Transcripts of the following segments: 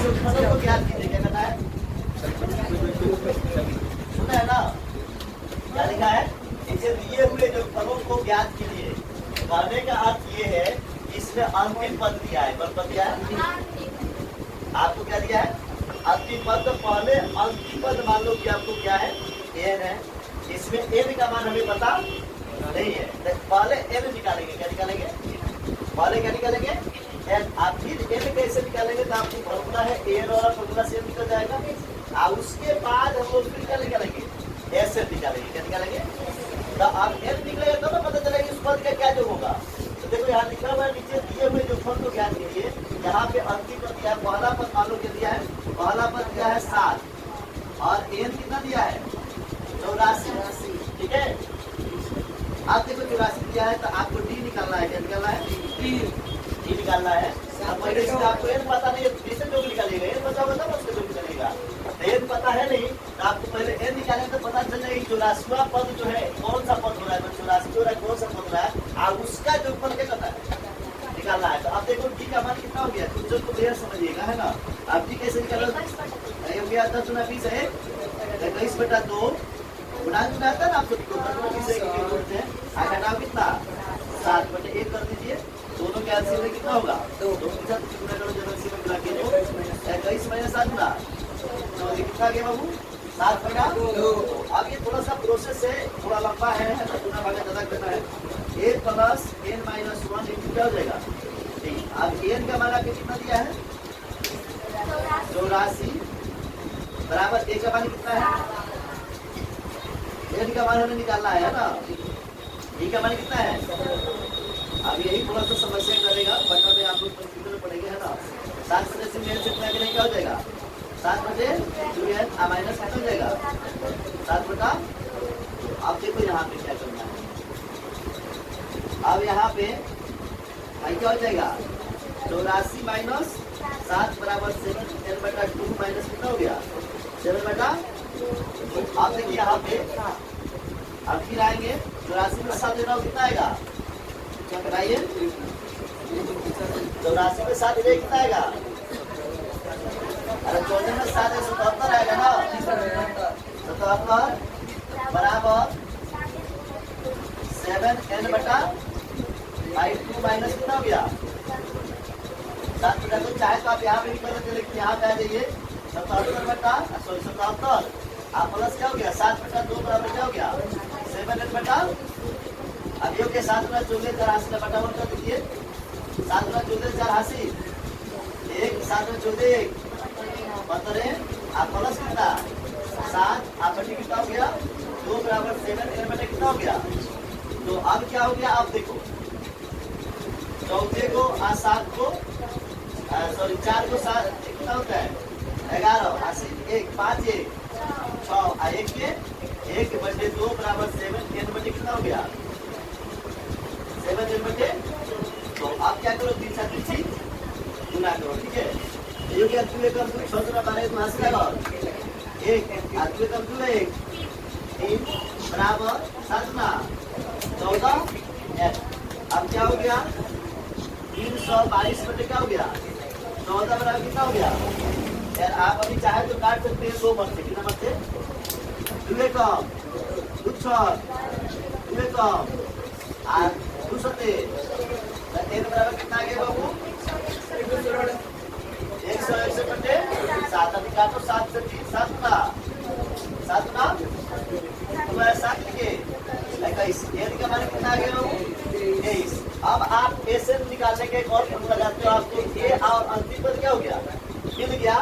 योगफलों को ज्ञात कीजिए। क्या कहना है? सुना है ना? क्या लिखा है? इसे दिए हुए योगफलों को ज्ञात कीजिए। कहने का अर्थ ये है इसमें अंतिम पद दिया है। कौन पद दिया है? आपको क्या दिया है? अंतिम पद। तो पहले अंतिम पद मान लो कि आपको क्या है? एन है। इसमें एन का मान हमें पता नहीं है, तो पहले एन निकालेंगे। क्या निकालेंगे? पहले क्या निकालेंगे? एन। आप फिर एन कैसे निकालेंगे? तो आपकी फॉर्मूला है एन वाला फॉर्मूला से निकल जाएगा। और उसके बाद हम लोग फिर क्या निकालेंगे? एस से निकालेंगे। क्या निकालेंगे? तो आप एन निकलेगा तो ना पता चलेगा इस पद का क्या जो होगा। तो देखो यहाँ लिखा हुआ है नीचे दिए हुए जो फल को ज्ञान कीजिए। यहाँ पे अंतिम पद दिया है। पहला पद मान लो क्या दिया है? पहला पद दिया है 7 और एन कितना दिया है? 84। ठीक है, आप देखो 84 दिया है तो आपको डी निकालना है। क्या निकालना है? डी निकालना है। अब पहले से आपको एन पता नहीं है, कैसे जो निकालेगा? एन बचा होगा तब उसके जो निकलेगा। एन पता है नहीं तो आपको पहले एन निकालेंगे तो पता चल जाएगा 84वां पद जो है कौन सा पद हो रहा है। 84 हो रहा है, कौन सा पद हो रहा है और उसका जो पद क्या करता है? निकालना है। तो आप देखो डी का मान कितना हो गया? कुछ जो तो देर समझिएगा, है ना? आप डी कैसे निकालोगे? हो गया 10 गुना 20 है 21/2 गुना आता है ना आपको? बोलते हैं घटाओ कितना? 7/1 कर दीजिए। दोनों के एलसीएम में कितना होगा? 2 के साथ गुना करो, जब एलसीएम में मिला के 21 - 7 गुना तो कितना गया बाबू? 7/2। अब ये थोड़ा सा प्रोसेस है, थोड़ा लंबा है, गुना भागा ज्यादा करना है। a plus n minus 1 into क्या हो जाएगा? अब n का मान आपको कितना दिया है? 84 बराबर a का मान कितना है? n का मान हमें निकालना है ना? d का मान कितना है? अब यही थोड़ा सा समस्या करेगा, बटन में आप लोग कंप्यूटर में पढ़ेंगे, है ना? 7 से मेल से करेंगे क्या हो जाएगा? 7/2 माइनस कितना हो जाएगा? 7 अब देखो यहाँ पे क्या करना है। अब यहाँ पे क्या हो जाएगा? 84 माइनस 7 बराबर 7 n/2 माइनस कितना हो गया? 7/2। आप देखिए यहाँ पे अब फिर आएंगे 84 में 7 देना कितना आएगा? क्या कराइए? 84 में 7 देना कितना आएगा? अरे 14 में 7 77 आएगा ना? 77 बराबर 7n/2 माइनस कितना हो गया? 7 तो चाहे तो आप यहाँ पे भी पता चले कि यहाँ पे आ जाइए 77 आप प्लस क्या हो गया? 7/2 बराबर क्या हो गया? 7n/2। अब ये हो गया 7 × 14 84 बटावन कर दीजिए। 7 × 14 84 1 7 × 14 15 आप प्लस कितना? 7 आप बटे कितना हो गया? 2 बराबर 7 n/2 कितना हो गया? तो अब क्या हो गया? आप देखो 14 को और 7 को सॉरी 4 को 7 कितना होता है? 11 80 1 5 1 6 1 के 1/2 बराबर 7 n/2 कितना हो गया? 7 n/2। तो आप क्या करो? 3 7 3 गुना करो। ठीक है, ये क्या? 2 1 2 6 गुना 12 तो हंस लगा 1 और 2 1 2 1 3 बराबर 7 गुना 14 अब क्या हो गया? 322 क्या हो गया? 14 बराबर कितना हो गया? यार आप अभी चाहे तो काट सकते हैं 2 मत से। कितना मत से? 2 कम 2 6 2 कम 8 2 7 n बराबर कितना आ गया बाबू? 161/7। अभी काटो 7 से 3 7 गुना 7 गुना तो 7 लिखे 21 n का मान कितना आ गया बाबू? 23। अब आप एसएन निकालने के एक और फॉर्मूला लगाते हो। आपको ए और अंतिम पद क्या हो गया? मिल गया।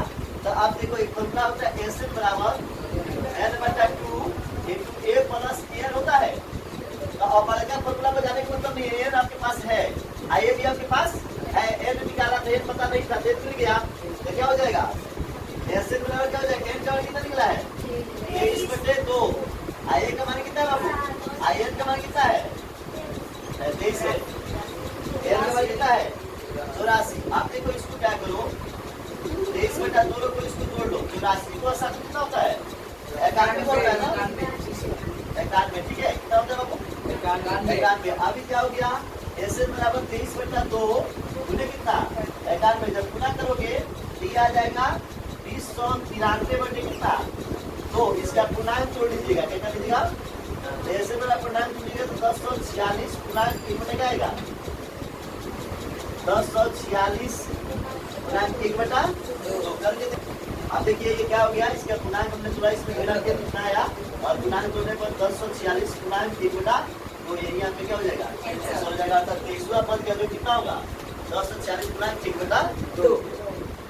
तो आप देखो एक फॉर्मूला होता है एसएन बराबर n/2 इंटू ए प्लस एन होता है। तो अब बड़का फॉर्मूला में जाने का मतलब नहीं है, एन आपके पास है, आई भी आपके पास है। एन निकाला तो एन पता नहीं था, एन मिल गया तो क्या हो जाएगा? एसएन बराबर क्या हो जाएगा? एन का मान कितना निकला है? 23/2। आई का मान कितना है बाबू? आई एन का मान कितना है? 23 है। एन का मान कितना है? 84। आप देखो इसको क्या करो? 23/2 को इसको जोड़ लो। 84 को 7 कितना होता है? 91 होता है ना? 91। ठीक है, कितना होता है बाबू? 91। अभी क्या हो गया? एसएन बराबर 23/2 गुने कितना? 91। जब गुना करोगे तो ये आ जाएगा 2093 बटे कितना 2। इसका पूर्णांक जोड़ लीजिएगा, क्या कर लीजिएगा, जैसे मेरा पूर्णांक जोड़िएगा तो 1046 पूर्णांक 1 बटे क्या आएगा, 1046 पूर्णांक 1 बटा 2 करके। अब देखिए ये क्या हो गया, इसका पूर्णांक हमने जोड़ा, इसमें घेरा के कितना आया, और पूर्णांक जोड़ने पर 1046 पूर्णांक 1 बटा 2, यही यहाँ पे क्या हो जाएगा, ऐसा हो जाएगा। अर्थात 23वां पद का जो कितना होगा, 1046 पूर्णांक 1 बटा 2।